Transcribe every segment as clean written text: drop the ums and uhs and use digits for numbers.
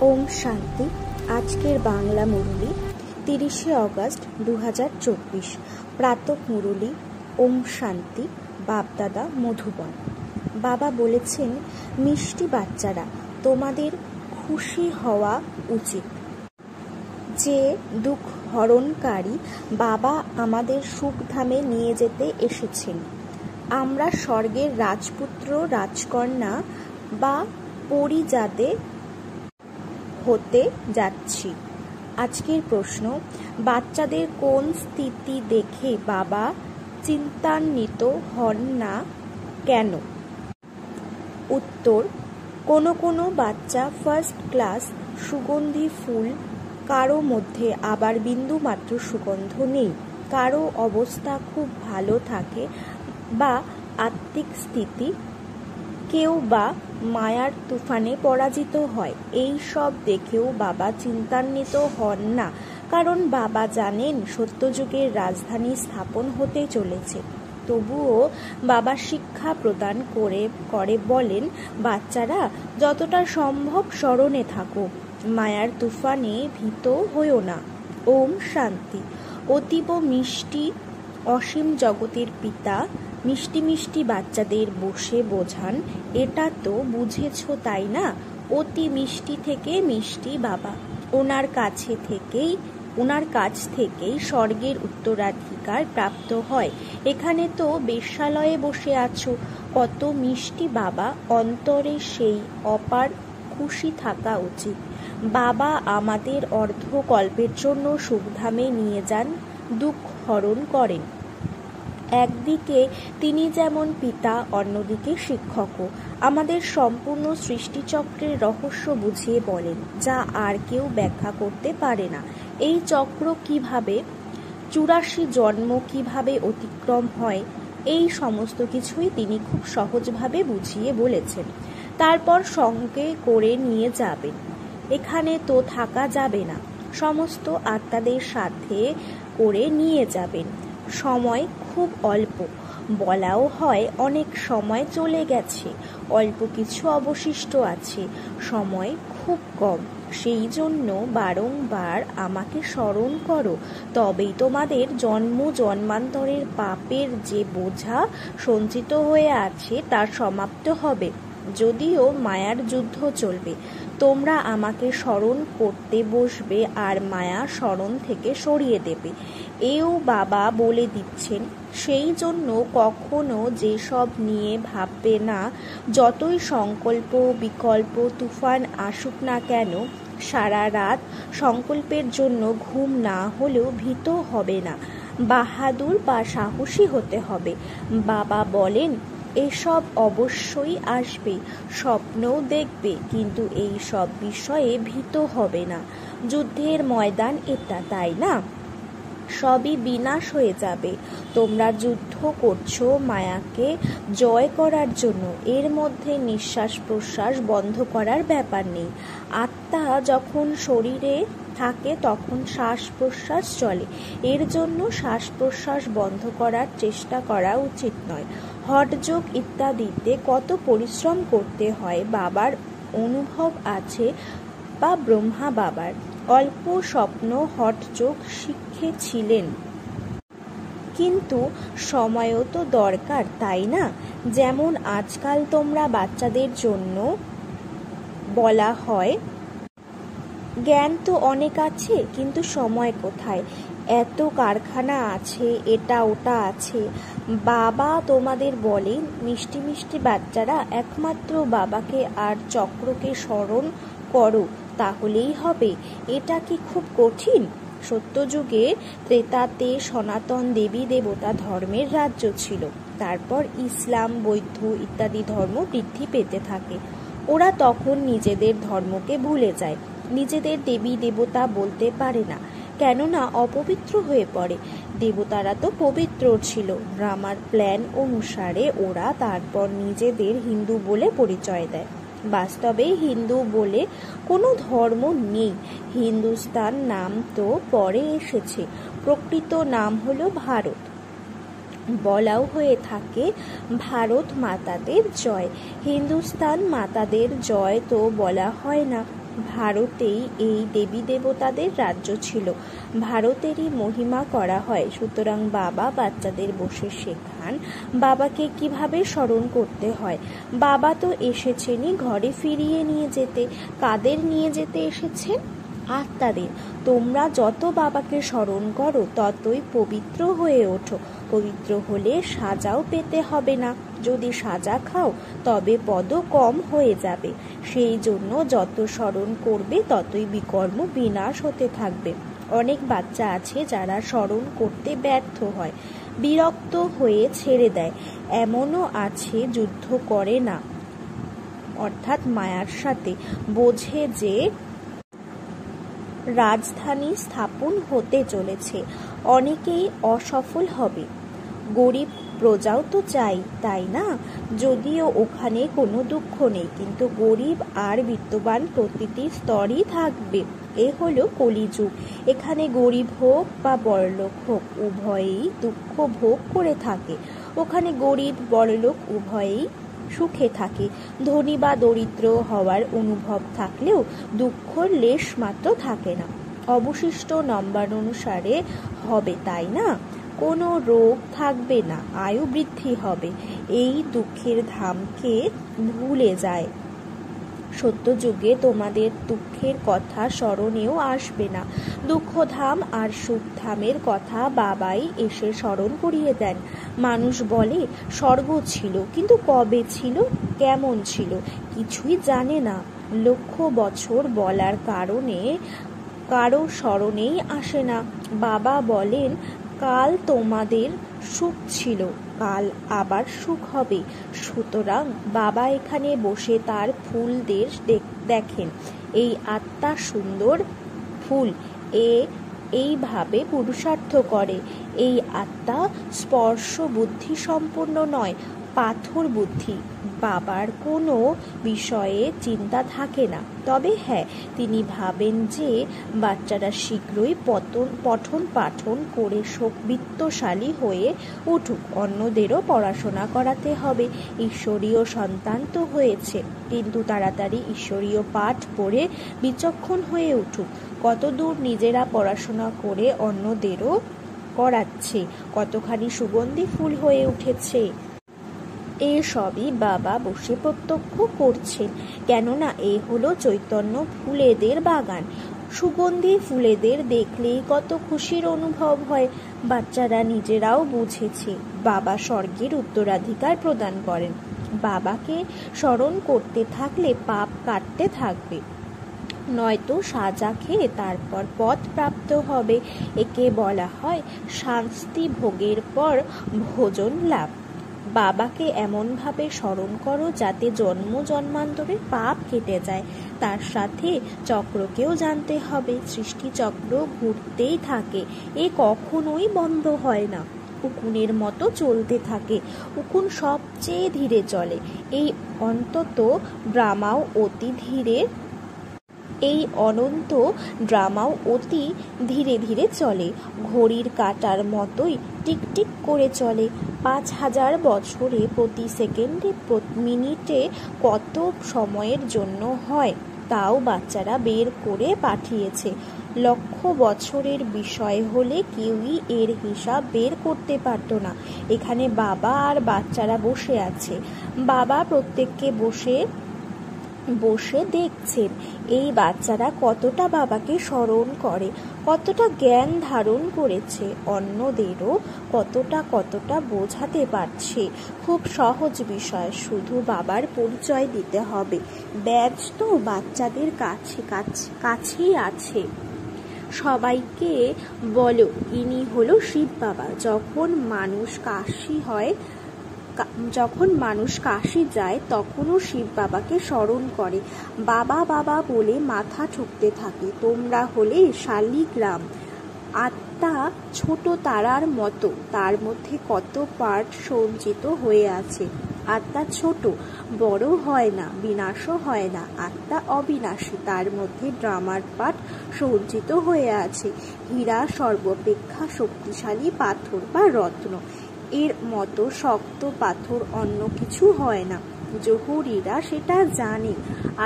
ওম শান্তি। আজকের বাংলা মুরলি 30শে অগস্ট 2024। প্রাতঃ মুরলি। ওম শান্তি। বাপদাদা মধুবন। বাবা বলেছেন, মিষ্টি বাচ্চারা, তোমাদের খুশি হওয়া উচিত যে দুঃখ হরণকারী বাবা আমাদের সুখধামে নিয়ে যেতে এসেছেন। আমরা স্বর্গের রাজপুত্র রাজকন্যা বা পরিজাদে হতে যাচ্ছি। আজকের প্রশ্ন, বাচ্চাদের কোন স্থিতি দেখে বাবা চিন্তান্বিত হন না কেন? উত্তর, কোনো বাচ্চা ফার্স্ট ক্লাস সুগন্ধি ফুল, কারো মধ্যে আবার বিন্দুমাত্র সুগন্ধ নেই। কারো অবস্থা খুব ভালো থাকে বা আত্মিক স্থিতি, কেউ বা মায়ার তুফানে পরাজিত হয়। এই সব দেখেও বাবা চিন্তান্বিত হন না, কারণ বাবা জানেন সত্যযুগের রাজধানী স্থাপন হতে চলেছে। তবুও বাবা শিক্ষা প্রদান করে বলেন, বাচ্চারা যতটা সম্ভব স্মরণে থাকো, মায়ার তুফানে ভীত হইও না। ওম শান্তি। অতীব মিষ্টি অসীম জগতের পিতা মিষ্টি মিষ্টি বাচ্চাদের বসে বোঝান, এটা তো বুঝেছ তাই না? অতি মিষ্টি থেকে মিষ্টি বাবা, ওনার কাছ থেকেই স্বর্গের উত্তরাধিকার প্রাপ্ত হয়। এখানে তো বেশ্যালয়ে বসে আছো, কত মিষ্টি বাবা, অন্তরে সেই অপার খুশি থাকা উচিত। বাবা আমাদের অর্ধকল্পের জন্য সুখধামে নিয়ে যান, দুঃখ হরণ করেন। একদিকে তিনি যেমন পিতা, অন্যদিকে শিক্ষকও। আমাদের সম্পূর্ণ সৃষ্টিচক্রের রহস্য বুঝিয়ে বলেন, যা আর কেউ ব্যাখ্যা করতে পারে না। এই চক্র কিভাবে, 84 জন্ম কিভাবে অতিক্রম হয়, এই সমস্ত কিছুই তিনি খুব সহজভাবে বুঝিয়ে বলেছেন। তারপর সঙ্গে করে নিয়ে যাবেন। এখানে তো থাকা যাবে না, সমস্ত আত্মাদের সাথে করে নিয়ে যাবেন। সময় খুব অল্প, বলাও হয় অনেক সময় চলে গেছে, অল্প কিছু অবশিষ্ট আছে, সময় খুব কম। সেই জন্য বারংবার আমাকে স্মরণ করো, তবেই তোমাদের জন্মান্তরের পাপের যে বোঝা সঞ্চিত হয়ে আছে তা সমাপ্ত হবে। যদিও মায়ার যুদ্ধ চলবে, তোমরা আমাকে স্মরণ করতে বসবে আর মায়া স্মরণ থেকে সরিয়ে দেবে, এও বাবা বলে দিচ্ছেন। সেই জন্য কখনো যেসব নিয়ে ভাববে না। যতই সংকল্প বিকল্প তুফান আসুক না কেন, সারা রাত সংকল্পের জন্য ঘুম না হলেও ভীত হবে না, বাহাদুর বা সাহসী হতে হবে। বাবা বলেন, এসব অবশ্যই আসবে, স্বপ্নও দেখবে, কিন্তু এই সব বিষয়ে ভীত হবে না। যুদ্ধের ময়দান এটা, তাই না? সবই বিনাশ হয়ে যাবে। তোমরা যুদ্ধ করছো মায়াকে জয় করার জন্য। এর মধ্যে নিঃশ্বাস প্রশ্বাস বন্ধ করার ব্যাপার নেই। আত্মা যখন শরীরে থাকে তখন শ্বাস প্রশ্বাস চলে, এর জন্য শ্বাস প্রশ্বাস বন্ধ করার চেষ্টা করা উচিত নয়। হঠযোগ ইত্যাদিতে কত পরিশ্রম করতে হয় বাবার অনুভব আছে, বা ব্রহ্মা বাবার অল্প স্বপ্ন হঠযোগ শিখেছিলেন, কিন্তু সময়ও তো দরকার, তাই না? যেমন আজকাল তোমরা বাচ্চাদের জন্য বলা হয়, জ্ঞান তো অনেক আছে কিন্তু সময় কোথায়, এত কারখানা আছে, এটা ওটা আছে। বাবা তোমাদের বলেন, মিষ্টি মিষ্টি বাচ্চারা, একমাত্র বাবাকে আর চক্রকে স্মরণ করো, তাহলেই হবে। এটা কি খুব কঠিন? সত্যযুগে ত্রেতাতে সনাতন দেবী দেবতা ধর্মের রাজ্য ছিল। তারপর ইসলাম, বৌদ্ধ ইত্যাদি ধর্ম বৃদ্ধি পেতে থাকে। ওরা তখন নিজেদের ধর্মকে ভুলে যায়, নিজেদের দেবী দেবতা বলতে পারে না, কেননা অপবিত্র হয়ে পড়ে। দেবতারা তো পবিত্র ছিল। ড্রামার প্ল্যান অনুসারে ওরা তারপর নিজেদের হিন্দু বলে পরিচয় দেয়। বাস্তবে হিন্দু বলে কোনো ধর্ম নেই। হিন্দুস্তান নাম তো পরে এসেছে, প্রকৃত নাম হলো ভারত। বলাও হয়ে থাকে ভারত মাতাদের জয়, হিন্দুস্তান মাতাদের জয় তো বলা হয় না। ভারতেই এই দেবী দেবতাদের রাজ্য ছিল, ভারতেরই মহিমা করা হয়। সুতরাং বাবা বাচ্চাদের বসে শেখান বাবাকে কিভাবে স্মরণ করতে হয়। বাবা তো এসেছেনই ঘরে ফিরিয়ে নিয়ে যেতে। কাদের নিয়ে যেতে এসেছেন? আত্মাদের। তোমরা যত বাবাকে স্মরণ করো ততই পবিত্র হয়ে ওঠো। পবিত্র হলে সাজাও পেতে হবে না। যদি সাজা খাও তবে পদ কম হয়ে যাবে। সেই জন্য যত স্মরণ করবে ততই বিকর্ম বিনাশ হতে থাকবে। অনেক বাচ্চা আছে যারা স্মরণ করতে ব্যর্থ হয়, বিরক্ত হয়ে ছেড়ে দেয়। এমনও আছে যুদ্ধ করে না, অর্থাৎ মায়ার সাথে। বোঝে যে রাজধানী স্থাপন হতে চলেছে, অনেকেই অসফল হবে। গরিব প্রজাও তো চাই, তাই না? যদিও ওখানে কোনো দুঃখ নেই, কিন্তু গরিব আর বিত্তবান প্রতিটি স্তরই থাকবে। এ হলো কলিযুগ। এখানে গরিব হোক বা বড়লোক হোক, উভয়েই দুঃখ ভোগ করে থাকে। ওখানে গরিব বড়লোক উভয়েই সুখে থাকে। ধনী বা দরিদ্র হওয়ার অনুভব থাকলেও দুঃখর লেশ মাত্র থাকে না। অবশিষ্ট নম্বর অনুসারে হবে, তাই না? কোনো রোগ থাকবে না, আয়ু বৃদ্ধি হবে। এই দুঃখের ধামকে ভুলে যায়। সত্যযুগে তোমাদের দুঃখের কথা স্মরণেও আসবে না। দুঃখধাম আর সুখধামের কথা বাবাই এসে স্মরণ করিয়ে দেন। মানুষ বলে স্বর্গ ছিল, কিন্তু কবে ছিল, কেমন ছিল কিছুই জানে না। লক্ষ বছর বলার কারণে কারো স্মরণেই আসে না। বাবা বলেন কাল তোমাদের সুখ ছিল, কাল আবার সুখ হবে। সুতরাং বাবা এখানে বসে তার ফুলদের দেখেন। এই আত্মা সুন্দর ফুল, এইভাবে পুরুষার্থ করে। এই আত্মা স্পর্শ বুদ্ধি সম্পূর্ণ নয়, পাথর বুদ্ধি। বাবার কোনো বিষয়ে চিন্তা থাকে না। তবে হ্যাঁ, তিনি ভাবেন যে বাচ্চারা শীঘ্রই পঠন পাঠন করে বিত্তশালী হয়ে উঠুক। অন্যদেরও পড়াশোনা করাতে হবে। ঈশ্বরীয় সন্তান তো হয়েছে, কিন্তু তাড়াতাড়ি ঈশ্বরীয় পাঠ পড়ে বিচক্ষণ হয়ে উঠুক। কতদূর নিজেরা পড়াশোনা করে অন্যদেরও করাচ্ছে, কতখানি সুগন্ধি ফুল হয়ে উঠেছে। এসবই বাবা বসে প্রত্যক্ষ করছেন, কেননা এ হলো চৈতন্য ফুলেদের বাগান। সুগন্ধি ফুলেদের দেখলেই কত খুশির অনুভব হয়। বাচ্চারা নিজেরাও বুঝেছে বাবা স্বর্গের উত্তরাধিকার প্রদান করেন। বাবাকে স্মরণ করতে থাকলে পাপ কাটতে থাকবে, নয়তো সাজা খেয়ে তারপর পথ প্রাপ্ত হবে। একে বলা হয় শাস্তি ভোগের পর ভোজন লাভ। বাবাকে এমনভাবে স্মরণ করো যাতে জন্ম জন্মান্তরের পাপ কেটে যায়। তার সাথে চক্রকেও জানতে হবে। সৃষ্টি চক্র ঘুরতেই থাকে, এ কখনোই বন্ধ হয় না। উকুনের মতো চলতে থাকে। উকুন সবচেয়ে ধীরে চলে। এই অন্তত ড্রামাও অতি ধীরে ধীরে চলে। ঘড়ির কাঁটার মতোই টিকটিক করে চলে। 5000 বছরে প্রতি সেকেন্ডে মিনিটে কত সময়ের জন্য হয় তাও বাচ্চারা বের করে পাঠিয়েছে। লক্ষ বছরের বিষয় হলে কেউই এর হিসাব বের করতে পারত না। এখানে বাবা আর বাচ্চারা বসে আছে। বাবা প্রত্যেককে বসে দেখছেন এই বাচ্চারা কতটা বাবাকে স্মরণ করে, কতটা জ্ঞান ধারণ করেছে, অন্যদেরও কতটা বোঝাতে পারছে। খুব সহজ বিষয়, শুধু বাবার পরিচয় দিতে হবে। ব্যাজ তো বাচ্চাদের কাছেই আছে। সবাইকে বলো ইনি হলো শিব বাবা। যখন মানুষ কাশি যায় তখনও শিব বাবাকে স্মরণ করে। বাবা বাবা বলে মাথা ঠুকতে থাকে। তোমরা হলে শালিগ্রাম। আত্মা ছোট তারার মতো, তার মধ্যে কত পার্ট সঞ্চিত হয়ে আছে। আত্মা ছোট, বড় হয় না, বিনাশও হয় না। আত্মা অবিনাশী, তার মধ্যে ড্রামার পার্ট সঞ্চিত হয়ে আছে। হীরা সর্বাপেক্ষা শক্তিশালী পাথর বা রত্ন। এর মতো শক্ত পাথর অন্য কিছু হয় না। জহুরিরা সেটা জানে।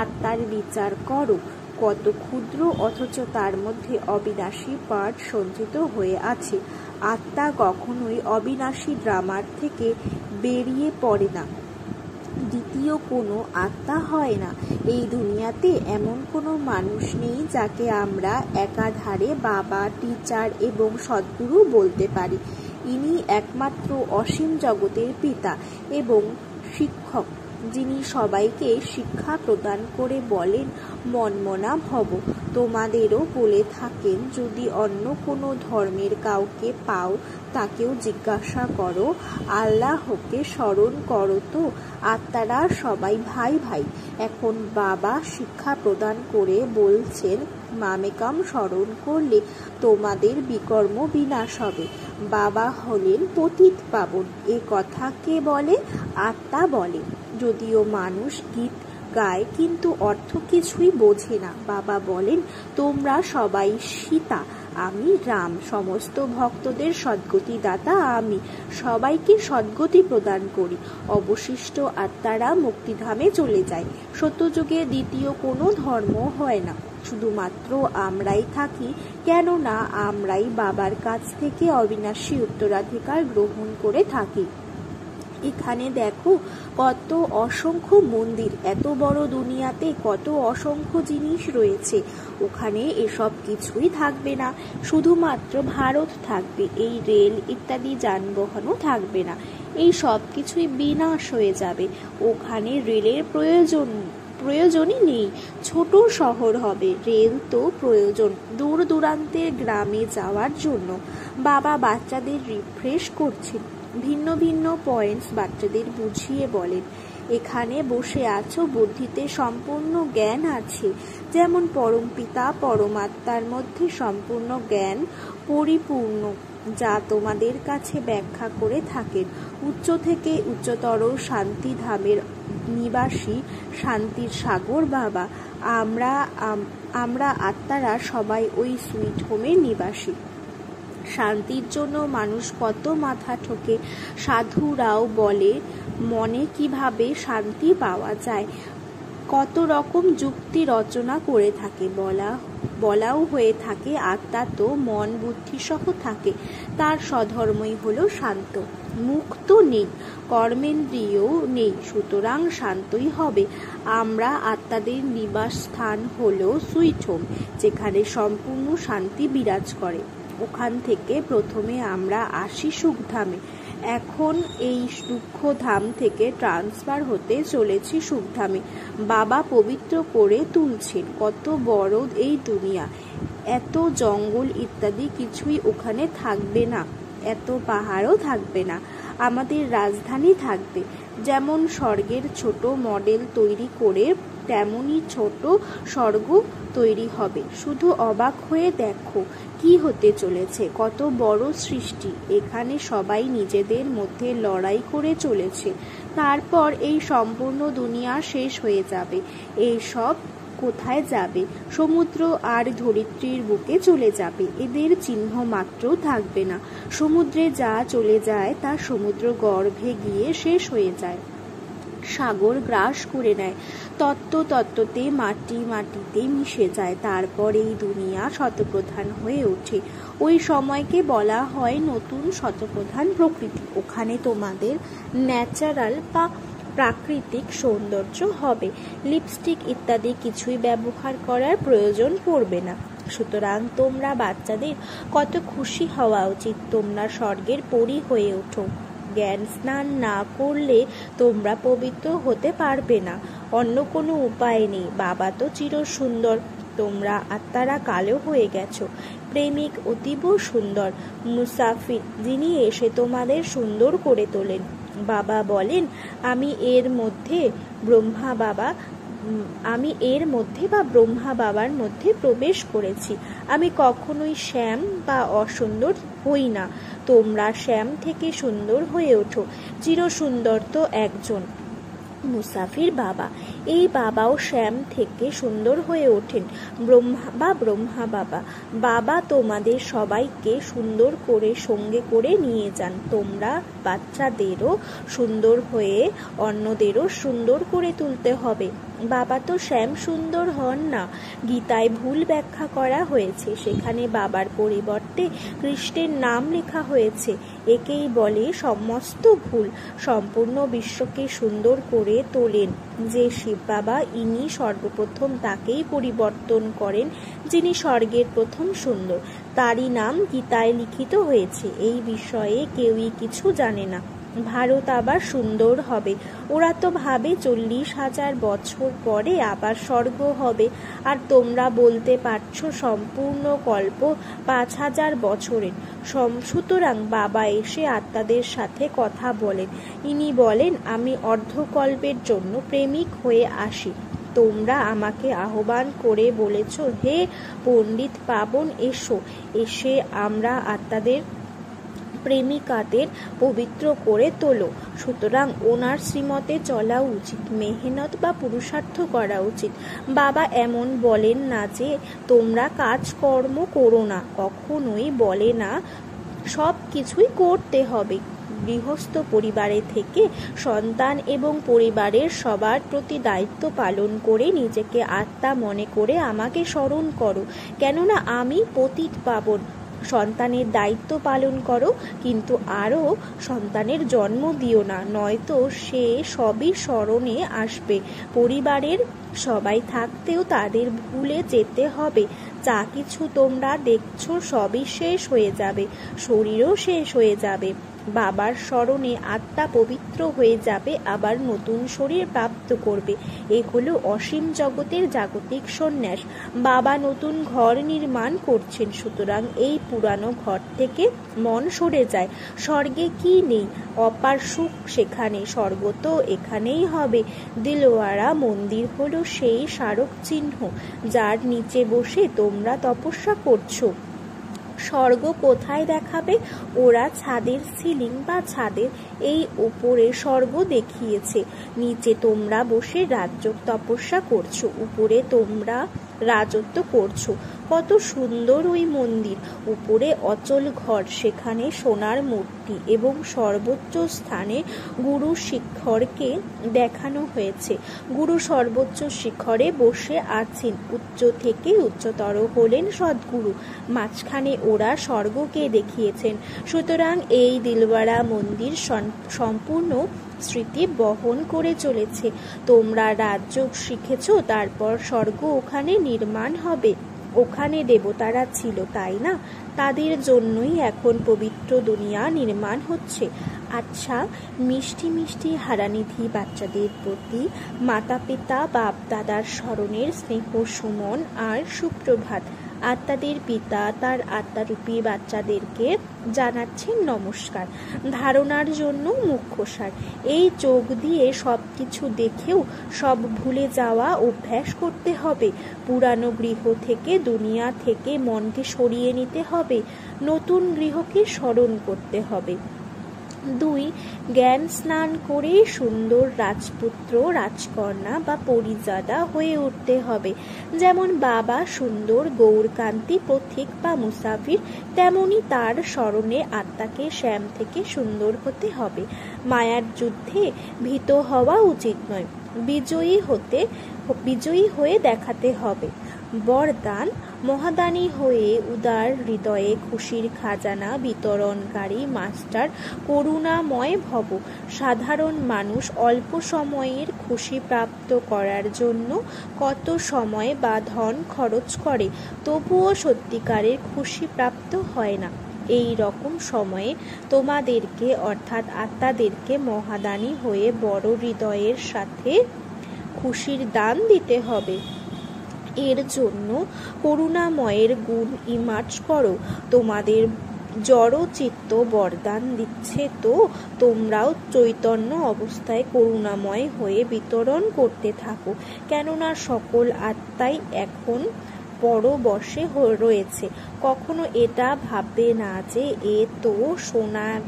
আত্মার বিচার করো। কত ক্ষুদ্র, অথচ তার মধ্যে অবিনাশী পাঠ সঞ্চিত হয়ে আছে। আত্মা কখনোই অবিনাশী ড্রামার থেকে বেরিয়ে পড়ে না, দ্বিতীয় কোনো আত্মা হয় না। এই দুনিয়াতে এমন কোনো মানুষ নেই যাকে আমরা একাধারে বাবা, টিচার এবং সদ্গুরু বলতে পারি। ইনি একমাত্র অসীম জগতের পিতা এবং শিক্ষক, যিনি সবাইকে শিক্ষা প্রদান করে বলেন, মনমনা ভব। তোমাদেরও বলে থাকেন, যদি অন্য কোনো ধর্মের কাউকে পাও তাকেও জিজ্ঞাসা করো, আল্লাহকে স্মরণ করো তো, আত্মারা সবাই ভাই ভাই। এখন বাবা শিক্ষা প্রদান করে বলছেন, মামেকাম স্মরণ করলে তোমাদের বিকর্ম বিনাশ হবে। বাবা হলেন পতিত পাবন। এ কথা কে বলে? আত্মা বলে। যদিও মানুষ গীত গায় কিন্তু অর্থ কিছুই বোঝে না। বাবা বলেন, তোমরা সবাই সীতা, আমি রাম, সমস্ত ভক্তদের সদ্গতি দাতা আমি, সবাইকে সদ্গতি প্রদান করি। অবশিষ্ট আত্মারা মুক্তিধামে চলে যায়। সত্যযুগে দ্বিতীয় কোনো ধর্ম হয় না, শুধুমাত্র আমরাই থাকি, কেননা আমরাই বাবার কাছ থেকে অবিনাশী উত্তরাধিকার গ্রহণ করে থাকি। এখানে দেখো কত অসংখ্য মন্দির, এত বড় দুনিয়াতে কত অসংখ্য জিনিস রয়েছে। ওখানে এসব কিছুই থাকবে না, শুধুমাত্র ভারত থাকবে। এই রেল ইত্যাদি যানবাহনও থাকবে না, এই সব কিছুই বিনাশ হয়ে যাবে। ওখানে রেলের প্রয়োজনই নেই, ছোট শহর হবে। রেল তো প্রয়োজন দূর দূরান্তের গ্রামে যাওয়ার জন্য। বাবা বাচ্চাদের রিফ্রেশ করছেন, ভিন্ন ভিন্ন পয়েন্টস বাচ্চাদের বুঝিয়ে বলেন। এখানে বসে আছো, বুদ্ধিতে সম্পূর্ণ জ্ঞান আছে, যেমন পরমপিতা পরমাত্মার মধ্যে সম্পূর্ণ জ্ঞান পরিপূর্ণ, যা তোমাদের কাছে ব্যাখ্যা করে থাকেন। উচ্চ থেকে উচ্চতর শান্তি ধামের নিবাসী, শান্তির সাগর বাবা। আমরা আত্মারা সবাই ওই সুইট হোমের নিবাসী। শান্তির জন্য মানুষ কত মাথা ঠোকে। সাধুরাও বলে, মনে কিভাবে শান্তি পাওয়া যায়, কত রকম যুক্তি রচনা করে থাকে। বলাও হয়ে থাকে, আত্মা তো মন বুদ্ধি সহ থাকে, তার স্বধর্মই হলো শান্ত। মুখ তো নেই, কর্মেন্দ্রিয় নেই, সুতরাং শান্তই হবে। আমরা আত্মাদের নিবাস স্থান হলো সুইট হোম, যেখানে সম্পূর্ণ শান্তি বিরাজ করে। ওখান থেকে প্রথমে আমরা আসি সুখধামে। এখন এই দুঃখধাম থেকে ট্রান্সফার হতে চলেছি সুখধামে। বাবা পবিত্র করে তুলছেন। কত বড় এই দুনিয়া, এত জঙ্গল ইত্যাদি কিছুই ওখানে থাকবে না, এত পাহাড়ও থাকবে না। আমাদের রাজধানী থাকবে। যেমন স্বর্গের ছোট মডেল তৈরি করে তেমনই ছোট স্বর্গ তৈরি হবে। শুধু অবাক হয়ে দেখো কি হতে চলেছে, কত বড় সৃষ্টি। এখানে সবাই নিজেদের মধ্যে লড়াই করে চলেছে। তারপর এই সম্পূর্ণ দুনিয়া শেষ হয়ে যাবে। এই সব কোথায় যাবে? সমুদ্র আর ধরিত্রীর বুকে চলে যাবে। এদের চিহ্ন মাত্রও থাকবে না। সমুদ্রে যা চলে যায় তা সমুদ্র গর্ভে গিয়ে শেষ হয়ে যায়, সাগর গ্রাস করে নেয়, তত্ত্বতে মাটিতে মিশে যায়। তারপর এই দুনিয়া শতপ্রধান হয়ে ওঠে। ওই সময়কে বলা হয় নতুন শতপ্রধান প্রকৃতি। ওখানে তোমাদের ন্যাচারাল বা প্রাকৃতিক সৌন্দর্য হবে। লিপস্টিক ইত্যাদি কিছুই ব্যবহার করার প্রয়োজন পড়বে না। সুতরাং তোমরা বাচ্চাদের কত খুশি হওয়া উচিত। তোমরা স্বর্গের পরী হয়ে ওঠো। জ্ঞান স্নান না করলে তোমরা পবিত্র হতে পারবে না, অন্য কোনো উপায় নেই। বাবা তো চির সুন্দর, তোমরা আত্মারা কালো হয়ে গেছো। প্রেমিক অতীব সুন্দর, মুসাফির যিনি এসে তোমাদের সুন্দর করে তোলেন। বাবা বলেন, আমি এর মধ্যে বা ব্রহ্মা বাবার মধ্যে প্রবেশ করেছি। আমি কখনোই শ্যাম বা অসুন্দর হই না। তোমরা শ্যাম থেকে সুন্দর হয়ে ওঠো। চিরসুন্দর তো একজন, মুসাফির বাবা। এই বাবাও শ্যাম থেকে সুন্দর হয়ে ওঠেন, ব্রহ্মা বাবা। বাবা তোমাদের সবাইকে সুন্দর করে সঙ্গে করে নিয়ে যান। তোমরা বাচ্চাদেরও সুন্দর হয়ে অন্যদেরও সুন্দর করে তুলতে হবে। বাবা তো শ্যাম সুন্দর হন না। গীতায় ভুল ব্যাখ্যা করা হয়েছে, সেখানে বাবার পরিবর্তে কৃষ্ণের নাম লেখা হয়েছে। একেই বলে সমস্ত ভুল। সম্পূর্ণ বিশ্বকে সুন্দর করে তোলেন যে শিব বাবা, ইনি সর্বপ্রথম তাকেই পরিবর্তন করেন যিনি স্বর্গের প্রথম সুন্দর। তারই নাম গীতায় লিখিত হয়েছে। এই বিষয়ে কেউই কিছু জানে না। ভারত আবার সুন্দর হবে। ওরা তো ভাবে 40,000 বছর পরে আবার স্বর্গ হবে, আর তোমরা বলতে পারছো সম্পূর্ণ কল্প 5,000 বছরের। সুতরাং বাবা এসে আত্মাদের সাথে কথা বলেন। ইনি বলেন, আমি অর্ধকল্পের জন্য প্রেমিক হয়ে আসি। তোমরা আমাকে আহ্বান করে বলেছ, হে পণ্ডিত পাবন, এসো। এসে আমরা আত্মাদের প্রেমিকাদের পবিত্র করে তোলো। সুতরাং ওনার শ্রীমতে চলা উচিত, মেহনত বা পুরুষার্থ করা উচিত। বাবা এমন বলেন না যে তোমরা কাজকর্ম করো না, কখনোই বলে না সব কিছুই করতে হবে। গৃহস্থ পরিবারে থেকে সন্তান এবং পরিবারের সবার প্রতি দায়িত্ব পালন করে নিজেকে আত্মা মনে করে আমাকে স্মরণ করো, কেননা আমি পতিত পাবন। সন্তানের দায়িত্ব পালন করো, কিন্তু আরও সন্তানের জন্ম দিও না, নয়তো সে সবই স্মরণে আসবে। পরিবারের সবাই থাকতেও তাদের ভুলে যেতে হবে। যা কিছু তোমরা দেখছো সবই শেষ হয়ে যাবে, শরীরও শেষ হয়ে যাবে। বাবার স্মরণে আত্মা পবিত্র হয়ে যাবে, আবার নতুন শরীর প্রাপ্ত করবে। এ হলো অসীম জগতের জাগতিক সন্ন্যাস। বাবা নতুন ঘর নির্মাণ করছেন, সুতরাং এই পুরানো ঘর থেকে মন সরে যায়। স্বর্গে কি নেই? অপার সুখ সেখানে, স্বর্গ তো এখানেই হবে। দিলওয়ারা মন্দির হলো সেই স্মারক চিহ্ন যার নিচে বসে তোমরা তপস্যা করছো। স্বর্গ কোথায় দেখাবে? ওরা ছাদের সিলিং বা ছাদের এই উপরে স্বর্গ দেখিয়েছে। নিচে তোমরা বসে রাজ্য তপস্যা করছো, উপরে তোমরা রাজত্ব করছো। কত সুন্দর ওই মন্দির! উপরে অচল ঘর, সেখানে সোনার মূর্তি এবং সর্বোচ্চ স্থানে গুরু শিখরকে দেখানো হয়েছে। গুরু সর্বোচ্চ শিখরে বসে আছেন, উচ্চ থেকে উচ্চতর হলেন সদ্গুরু। মাঝখানে ওরা স্বর্গকে দেখিয়েছেন। সুতরাং এই দিলওয়ারা মন্দির সম্পূর্ণ স্মৃতি বহন করে চলেছে। তোমরা রাজ্য শিখেছ, তারপর স্বর্গ ওখানে নির্মাণ হবে। ওখানে দেবতারা ছিল, তাই না? তাদের জন্যই এখন পবিত্র দুনিয়া নির্মাণ হচ্ছে। আচ্ছা, মিষ্টি মিষ্টি হারানিধি বাচ্চাদের প্রতি মাতা পিতা বাপ দাদার স্মরণের স্নেহ সুমন আর সুপ্রভাত। আত্মাদের পিতা তার আত্মারূপী বাচ্চাদেরকে জানাচ্ছেন নমস্কার। ধারণার জন্য মুখ্যসার। এই চোখ দিয়ে সব কিছু দেখেও সব ভুলে যাওয়া অভ্যাস করতে হবে। পুরানো গৃহ থেকে, দুনিয়া থেকে মনকে সরিয়ে নিতে হবে, নতুন গৃহকে স্মরণ করতে হবে। 2. জ্ঞান স্নান করে সুন্দর রাজপুত্র, রাজকন্যা বা পরিজাদা হয়ে উঠতে হবে। যেমন বাবা সুন্দর গৌরকান্তি পথিক বা মুসাফির, তেমনি তার স্মরণে আত্মাকে শ্যাম থেকে সুন্দর হতে হবে। মায়ার যুদ্ধে ভীত হওয়া উচিত নয়, বিজয়ী হয়ে দেখাতে হবে। বরদান: মহাদানী হয়ে উদার হৃদয়ে খুশির খাজানা বিতরণকারী মাস্টার করুণাময় ভব। সাধারণ মানুষ অল্প সময়ের খুশি প্রাপ্ত করার জন্য কত সময় বা ধন খরচ করে, তবুও সত্যিকারের খুশি প্রাপ্ত হয় না। এই রকম সময়ে তোমাদেরকে অর্থাৎ আত্মাদেরকে মহাদানী হয়ে বড় হৃদয়ের সাথে খুশির দান দিতে হবে। এর জন্য করুণাময়ের গুণ ইমার্জ করো। তোমাদের জড় চিত্ত বরদান দিচ্ছে, তো তোমরাও চৈতন্য অবস্থায় করুণাময় হয়ে বিতরণ করতে থাকো, কেননা সকল আত্মাই এখন পরবশে রয়েছে। কখনো এটা ভাববে না যে এ তো সোনারই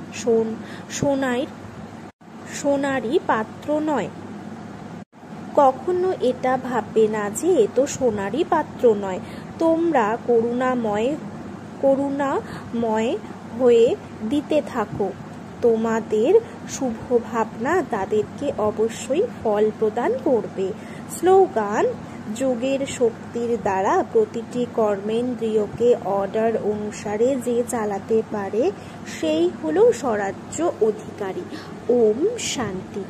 পাত্র নয়। কখনো এটা ভাববে না যে এ তো সোনারই পাত্র নয়। তোমরা করুণাময় হয়ে দিতে থাকো। তোমাদের শুভ ভাবনা তাদেরকে অবশ্যই ফল প্রদান করবে। স্লোগান: যোগের শক্তির দ্বারা প্রতিটি কর্মেন্দ্রিয়কে অর্ডার অনুসারে যে চালাতে পারে সেই হলো স্বরাজ্য অধিকারী। ওম শান্তি।